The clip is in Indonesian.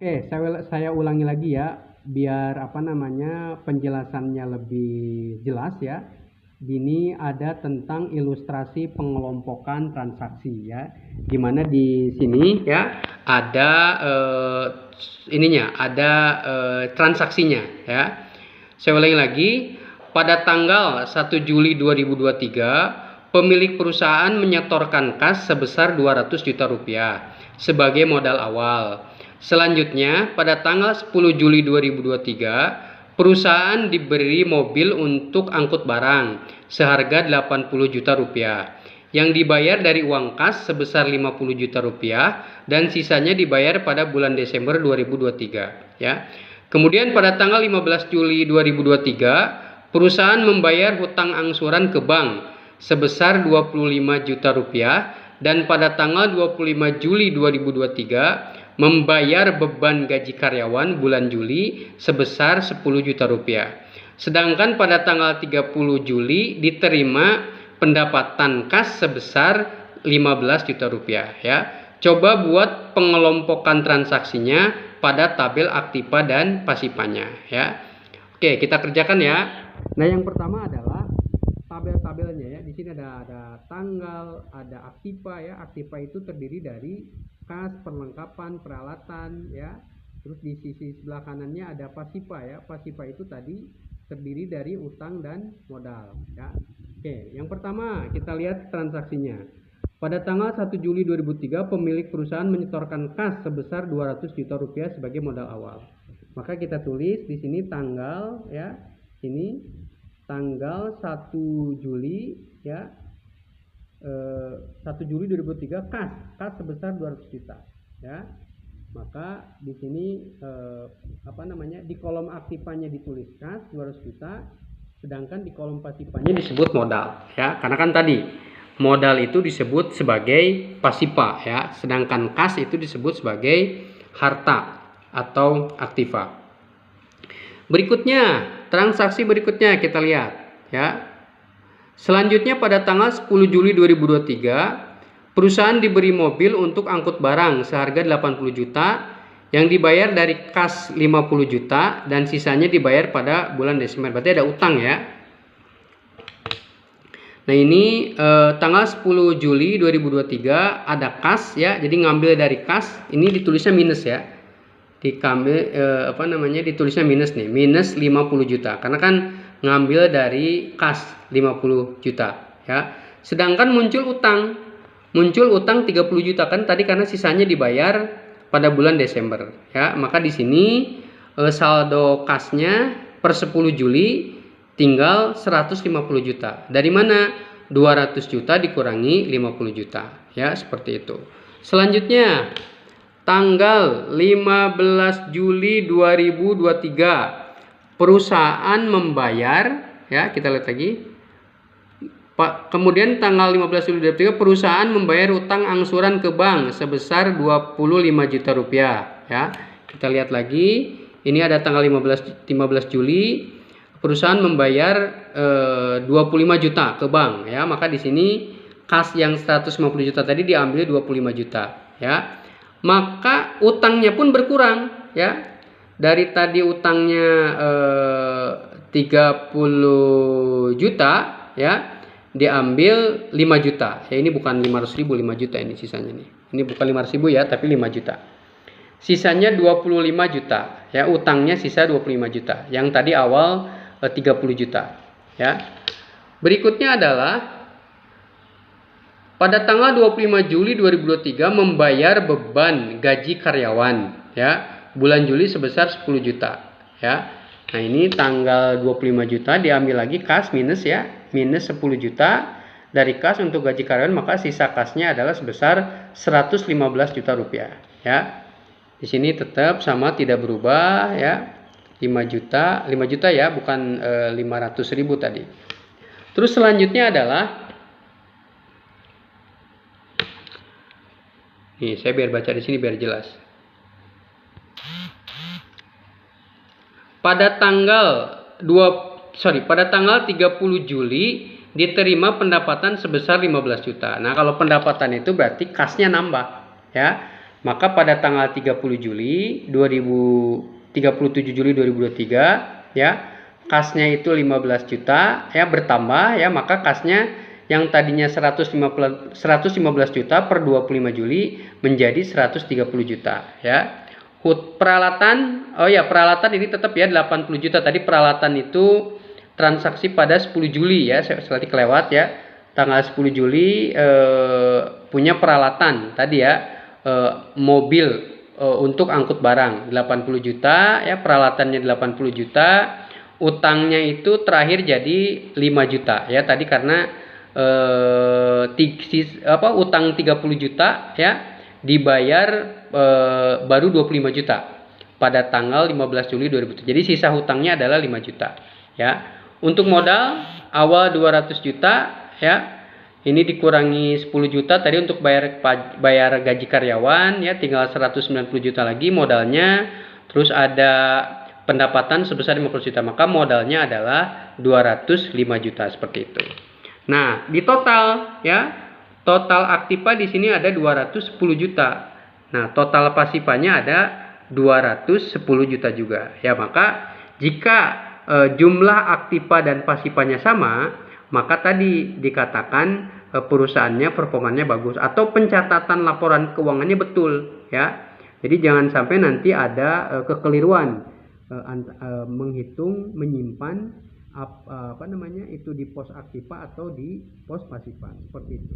Oke, saya ulangi lagi ya, biar penjelasannya lebih jelas ya. Ini ada tentang ilustrasi pengelompokan transaksi ya. Dimana di sini ya ada transaksinya ya. Saya ulangi lagi, pada tanggal 1 Juli 2023 pemilik perusahaan menyetorkan kas sebesar 200 juta rupiah sebagai modal awal. Selanjutnya, pada tanggal 10 Juli 2023, perusahaan diberi mobil untuk angkut barang seharga 80 juta rupiah yang dibayar dari uang kas sebesar 50 juta rupiah dan sisanya dibayar pada bulan Desember 2023 ya. Kemudian pada tanggal 15 Juli 2023, perusahaan membayar hutang angsuran ke bank sebesar 25 juta rupiah dan pada tanggal 25 Juli 2023 membayar beban gaji karyawan bulan Juli sebesar 10 juta rupiah. Sedangkan pada tanggal 30 Juli diterima pendapatan kas sebesar 15 juta rupiah ya. Coba buat pengelompokan transaksinya pada tabel aktiva dan pasifanya ya. Oke, kita kerjakan ya. Nah, yang pertama adalah tabel-tabelnya ya. Di sini ada tanggal, ada aktiva ya. Aktiva itu terdiri dari kas, perlengkapan, peralatan ya. Terus di sisi sebelah kanannya ada pasiva ya. Pasiva itu tadi terdiri dari utang dan modal ya. Oke, yang pertama kita lihat transaksinya. Pada tanggal 1 Juli 2003 pemilik perusahaan menyetorkan kas sebesar 200 juta rupiah sebagai modal awal. Maka kita tulis di sini tanggal ya. Ini tanggal 1 Juli ya. 1 Juli 2003 kas sebesar 200 juta ya. Maka di sini di kolom aktifanya ditulis kas 200 juta, sedangkan di kolom pasifanya disebut modal ya. Karena kan tadi modal itu disebut sebagai pasifa ya, sedangkan kas itu disebut sebagai harta atau aktiva. Berikutnya, transaksi berikutnya kita lihat ya. Selanjutnya pada tanggal 10 Juli 2023, perusahaan diberi mobil untuk angkut barang seharga 80 juta yang dibayar dari kas 50 juta dan sisanya dibayar pada bulan Desember. Berarti ada utang ya. Nah, ini tanggal 10 Juli 2023 ada kas ya. Jadi ngambil dari kas, ini ditulisnya minus ya. Ditulisnya minus nih, minus 50 juta. Karena kan ngambil dari kas 50 juta ya. Sedangkan muncul utang 30 juta kan tadi karena sisanya dibayar pada bulan Desember ya. Maka di sini saldo kasnya per 10 Juli tinggal 150 juta. Dari mana? 200 juta dikurangi 50 juta ya, seperti itu. Selanjutnya tanggal 15 Juli 2023 perusahaan membayar ya, kita lihat lagi. Kemudian tanggal 15 Juli 2023 perusahaan membayar utang angsuran ke bank sebesar 25 juta rupiah ya. Kita lihat lagi. Ini ada tanggal 15 Juli perusahaan membayar 25 juta ke bank ya. Maka di sini kas yang 150 juta tadi diambil 25 juta ya. Maka utangnya pun berkurang ya. Dari tadi utangnya 30 juta ya, diambil 5 juta ya. Ini bukan 500.000, 5 juta ini sisanya nih. Ini bukan 500.000 ya, tapi 5 juta. Sisanya 25 juta ya, utangnya sisa 25 juta. Yang tadi awal 30 juta ya. Berikutnya adalah pada tanggal 25 Juli 2023 membayar beban gaji karyawan ya. Bulan Juli sebesar 10 juta ya. Nah, ini tanggal 25 juta diambil lagi kas minus ya, minus 10 juta dari kas untuk gaji karyawan, maka sisa kasnya adalah sebesar 115 juta rupiah ya. Di sini tetap sama, tidak berubah ya. 5 juta ya, bukan 500.000 tadi. Terus selanjutnya adalah nih, saya biar baca di sini biar jelas. Pada tanggal 30 Juli diterima pendapatan sebesar 15 juta. Nah, kalau pendapatan itu berarti kasnya nambah ya. Maka pada tanggal 37 Juli 2023 ya, kasnya itu 15 juta ya, bertambah ya, maka kasnya yang tadinya 115 juta per 25 Juli menjadi 130 juta ya. Peralatan, oh ya, peralatan ini tetap ya 80 juta. Tadi peralatan itu transaksi pada 10 Juli ya, saya kelewat ya. Tanggal 10 Juli punya peralatan tadi ya, mobil untuk angkut barang 80 juta ya, peralatannya 80 juta. Utangnya itu terakhir jadi 5 juta ya, tadi karena utang 30 juta ya, dibayar baru 25 juta pada tanggal 15 Juli 2007. Jadi sisa hutangnya adalah 5 juta ya. Untuk modal awal 200 juta ya. Ini dikurangi 10 juta tadi untuk bayar gaji karyawan ya, tinggal 190 juta lagi modalnya. Terus ada pendapatan sebesar 50 juta, maka modalnya adalah 205 juta seperti itu. Nah, di total ya, total aktiva di sini ada 210 juta. Nah, total pasifanya ada 210 juta juga. Ya, maka jika jumlah aktiva dan pasifanya sama, maka tadi dikatakan perusahaannya performanya bagus atau pencatatan laporan keuangannya betul ya. Jadi jangan sampai nanti ada kekeliruan menghitung menyimpan itu di pos aktiva atau di pos pasifan seperti itu.